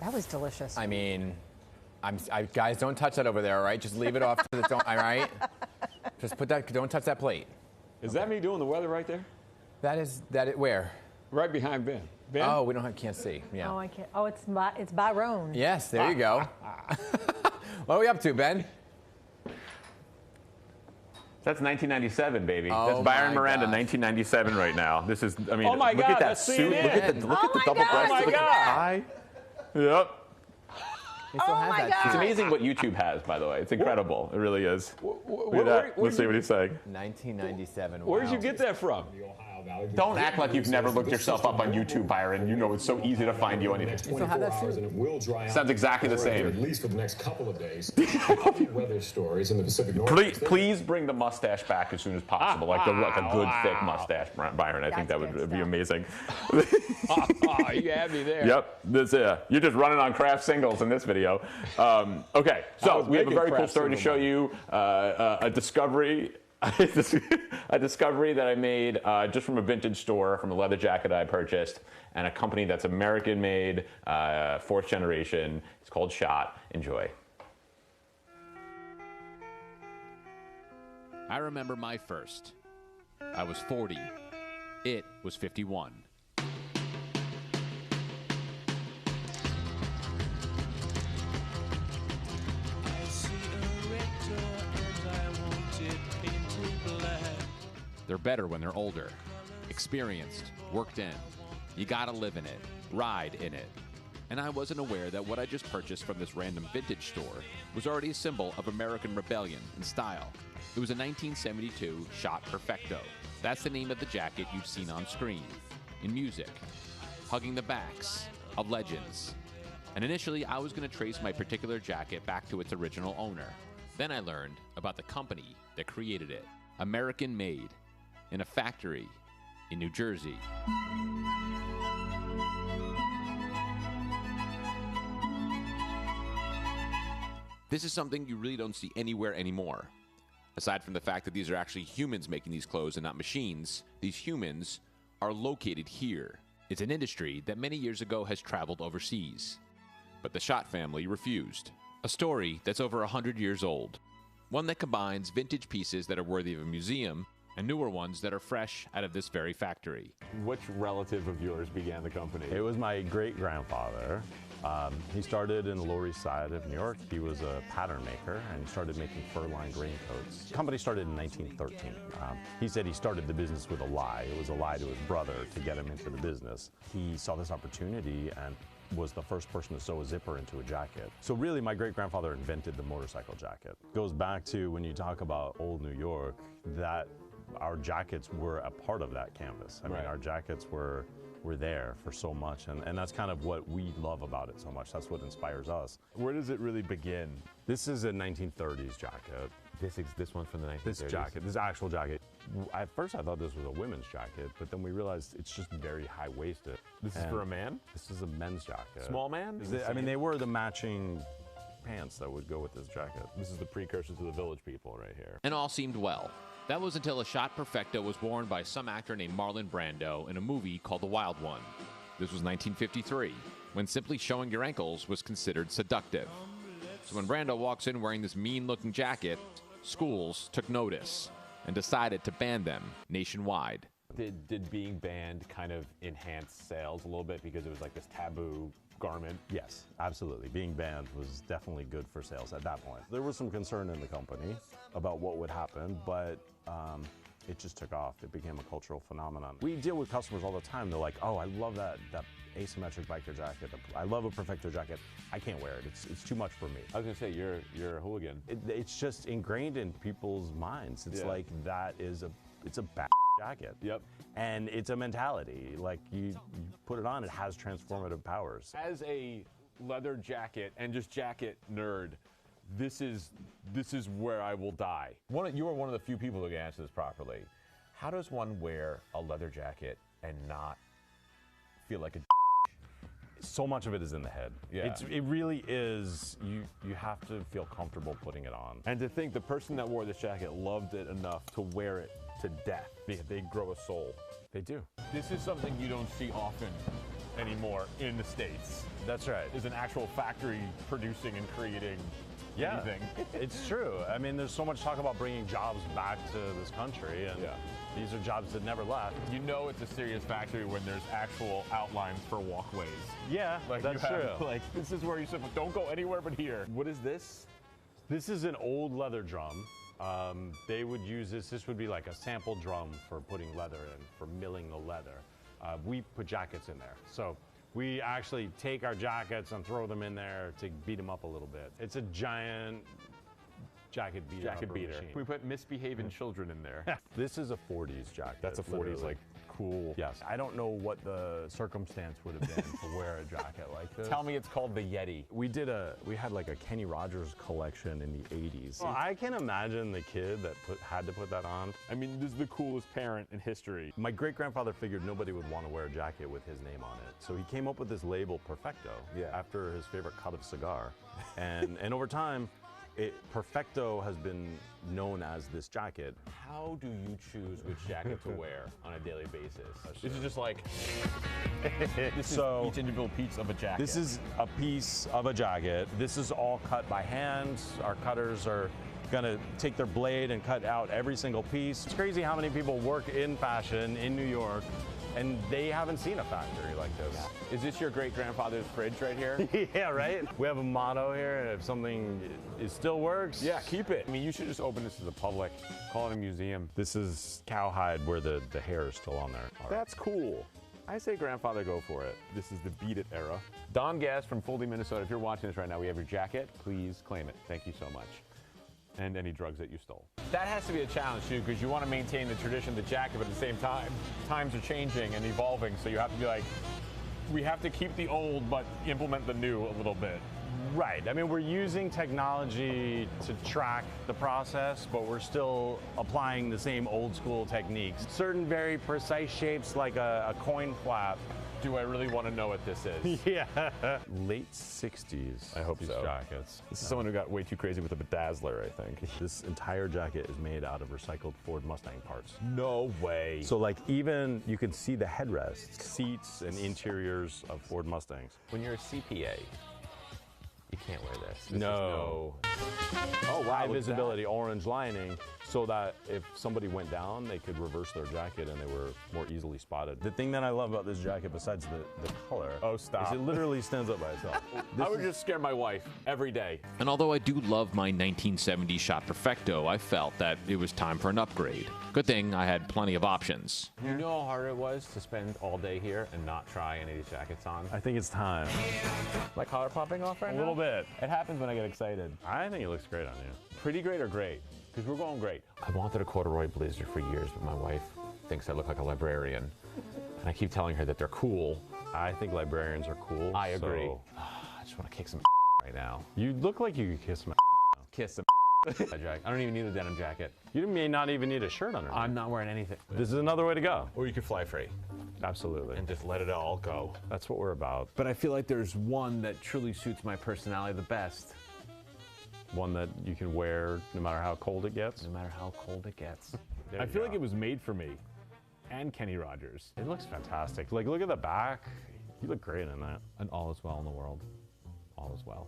That was delicious. I mean, guys, don't touch that over there, all right? Just leave it off to the, all right? Just put that, don't touch that plate. Is that me doing the weather right there? Where? Right behind Ben. Ben? Oh, can't see. Yeah. Oh, I can't. Oh, it's Byron. Yes, there you go. What are we up to, Ben? That's 1997, baby. Oh, that's Byron Miranda, gosh. 1997 right now. This is, I mean, Oh my look God, at that that's suit. CNN. Look at the double breast. Oh my Look at the God. tie. Yep. He still has my that God. suit. It's amazing what YouTube has, by the way. It's incredible. It really is. Look at that. Let's see what he's saying. 1997. Where'd wow. you get that from? Don't act like you've never looked yourself up on YouTube, Byron. You know it's so easy to find you anything. You still have that suit? And it will dry out. Sounds exactly the same. At least for the next couple of days. Weather stories in the Pacific Northwest. Please bring the mustache back as soon as possible. Like a good, thick mustache, Byron. I think that That's would good be stuff. amazing. Oh, you had me there. Yep, you're just running on craft singles in this video. Okay, so we have a very cool story to show you. A discovery. A discovery that I made just from a vintage store, from a leather jacket I purchased, and a company that's American-made, fourth generation. It's called Shot. Enjoy. I remember my first. I was 40. It was 51. They're better when they're older, experienced, worked in. You gotta live in it, ride in it. And I wasn't aware that what I just purchased from this random vintage store was already a symbol of American rebellion and style. It was a 1972 Shot Perfecto. That's the name of the jacket you've seen on screen, in music, hugging the backs of legends. And initially, I was gonna trace my particular jacket back to its original owner. Then I learned about the company that created it, American made, in a factory in New Jersey. This is something you really don't see anywhere anymore. Aside from the fact that these are actually humans making these clothes and not machines, these humans are located here. It's an industry that many years ago has traveled overseas. But the Shot family refused. A story that's over 100 years old. One that combines vintage pieces that are worthy of a museum and newer ones that are fresh out of this very factory. Which relative of yours began the company? It was my great-grandfather. He started in the Lower East Side of New York. He was a pattern maker and started making fur-lined raincoats. The company started in 1913. He said he started the business with a lie. It was a lie to his brother to get him into the business. He saw this opportunity and was the first person to sew a zipper into a jacket. So really, my great-grandfather invented the motorcycle jacket. Goes back to when you talk about old New York, that our jackets were a part of that canvas. I mean, our jackets were there for so much, and that's kind of what we love about it so much. That's what inspires us. Where does it really begin? This is a 1930s jacket. This one's from the 1930s? This jacket, this actual jacket. At first I thought this was a women's jacket, but then we realized it's just very high-waisted. This is for a man? This is a men's jacket. Small man? I mean, they were the matching pants that would go with this jacket. This is the precursor to the Village People right here. And all seemed well. That was until a Shot Perfecto was worn by some actor named Marlon Brando in a movie called The Wild One. This was 1953, when simply showing your ankles was considered seductive. So when Brando walks in wearing this mean-looking jacket, schools took notice and decided to ban them nationwide. Did being banned kind of enhance sales a little bit because it was like this taboo garment? Yes, absolutely. Being banned was definitely good for sales at that point. There was some concern in the company about what would happen, but it just took off. It became a cultural phenomenon. We deal with customers all the time. They're like, oh, I love that asymmetric biker jacket. I love a Perfecto jacket. I can't wear it. It's too much for me. I was gonna say, you're a hooligan. It's just ingrained in people's minds. It's like it's a bad jacket. Yep. And it's a mentality. Like you put it on, it has transformative powers. As a leather jacket and just jacket nerd, this is where I will die. You are one of the few people who can answer this properly. How does one wear a leather jacket and not feel like a So much of it is in the head. Yeah. It really is. You have to feel comfortable putting it on. And to think the person that wore this jacket loved it enough to wear it to death. They grow a soul. They do. This is something you don't see often anymore in the States. That's right. Is an actual factory producing and creating anything. It's true. I mean, there's so much talk about bringing jobs back to this country, and these are jobs that never left. You know it's a serious factory when there's actual outlines for walkways. Yeah, Like that's you have, true. Like, this is where you said, don't go anywhere but here. What is this? This is an old leather drum. They would use this. This would be like a sample drum for putting leather in, for milling the leather. We put jackets in there. So we actually take our jackets and throw them in there to beat them up a little bit. It's a giant jacket beater. Machine. We put misbehaving children in there. This is a 40s jacket. That's a 40s, literally. like, cool. Yes. I don't know what the circumstance would have been to wear a jacket like this. Tell me it's called the Yeti. We had like a Kenny Rogers collection in the 80s. Well, I can imagine the kid that had to put that on. I mean, this is the coolest parent in history. My great-grandfather figured nobody would want to wear a jacket with his name on it. So he came up with this label, Perfecto, after his favorite cut of cigar. And over time, Perfecto has been known as this jacket. How do you choose which jacket to wear on a daily basis? This is just like, this is each individual piece of a jacket. This is a piece of a jacket. This is all cut by hand. Our cutters are gonna take their blade and cut out every single piece. It's crazy how many people work in fashion in New York and they haven't seen a factory like this. Is this your great-grandfather's fridge right here? Yeah, right? We have a motto here, if something still works. Yeah, keep it. I mean, you should just open this to the public, call it a museum. This is cowhide where the hair is still on there. That's cool. I say grandfather, go for it. This is the Beat It era. Don Gass from Fulton, Minnesota. If you're watching this right now, we have your jacket. Please claim it. Thank you so much. And any drugs that you stole. That has to be a challenge too, because you want to maintain the tradition of the jacket, but at the same time, times are changing and evolving, so you have to be like, we have to keep the old, but implement the new a little bit. Right. I mean, we're using technology to track the process, but we're still applying the same old school techniques. Certain very precise shapes, like a coin flap. Do I really want to know what this is? Yeah. Late 60s. I hope these so. Jackets. This is someone who got way too crazy with a bedazzler, I think. This entire jacket is made out of recycled Ford Mustang parts. No way. So like even you can see the headrests, seats, and interiors of Ford Mustangs. When you're a CPA, you can't wear this. No. Oh, wow. High visibility orange lining so that if somebody went down, they could reverse their jacket and they were more easily spotted. The thing that I love about this jacket, besides the color, is it literally stands up by itself. I would just scare my wife every day. And although I do love my 1970s shot Perfecto, I felt that it was time for an upgrade. Good thing I had plenty of options. You know how hard it was to spend all day here and not try any of these jackets on? I think it's time. My collar popping off right now? A little bit. It happens when I get excited. I think it looks great on you. Pretty great or great? Because we're going great. I wanted a corduroy blazer for years, but my wife thinks I look like a librarian. And I keep telling her that they're cool. I think librarians are cool. I agree. So I just want to kick some right now. you look like you could kiss my Kiss some jacket. I don't even need a denim jacket. You may not even need a shirt underneath. I'm not wearing anything. This is another way to go. Or you could fly free Absolutely. and just let it all go. That's what we're about. But I feel like there's one that truly suits my personality the best. One that you can wear no matter how cold it gets. No matter how cold it gets. There I you feel go. like it was made for me. And Kenny Rogers. It looks fantastic. Like, look at the back. You look great in that. And all is well in the world. All is well.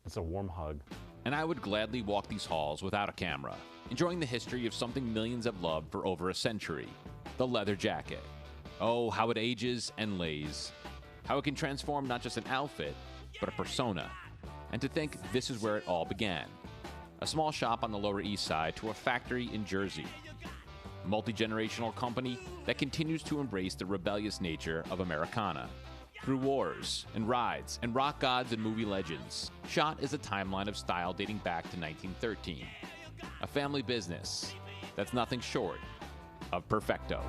It's a warm hug. And I would gladly walk these halls without a camera, enjoying the history of something millions have loved for over a century, the leather jacket. Oh, how it ages and lays. How it can transform not just an outfit, but a persona. And to think this is where it all began. A small shop on the Lower East Side to a factory in Jersey. A multi-generational company that continues to embrace the rebellious nature of Americana. Through wars and rides and rock gods and movie legends, Schott is a timeline of style dating back to 1913. A family business that's nothing short of perfecto.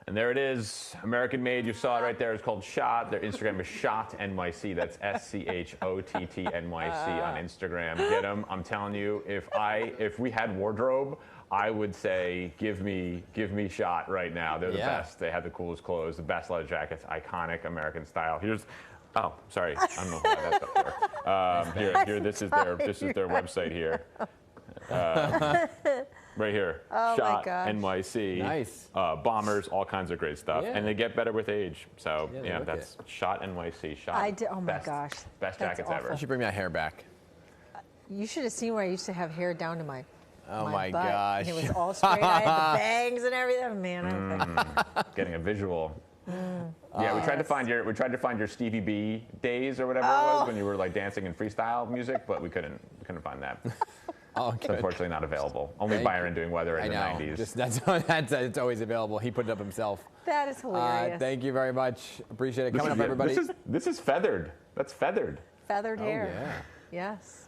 And there it is, American made. You saw it right there. It's called Schott. Their Instagram is Schott NYC. That's SCHOTT NYC on Instagram. Get them. I'm telling you, if we had wardrobe, I would say give me Schott right now. They're the best. They have the coolest clothes, the best leather jackets, iconic American style. Here's. Oh, sorry. I don't know why that's up there. Here. This is their website here. Right here. Oh, my Shot gosh. NYC. Nice. Bombers, all kinds of great stuff. Yeah. And they get better with age. So, Yeah, they yeah, look that's Shot NYC. Shot. I did- oh my best, gosh. Best That's jackets awful. ever. You should bring my hair back. You should have seen where I used to have hair down to my Oh my butt. gosh. And it was all straight. I had the bangs and everything. Man, I don't think. Getting a visual. Yeah, we tried to find your Stevie B days or whatever it Oh. was when you were like dancing in freestyle music, but we couldn't find that. Oh, It's good. unfortunately not available. Only Thank Byron doing weather I in the know. 90s. Just, that's it's always available. He put it up himself. That is hilarious. Thank you very much. Appreciate it. This Coming is- up, everybody. This is feathered. That's feathered. Feathered hair. yeah. Yes.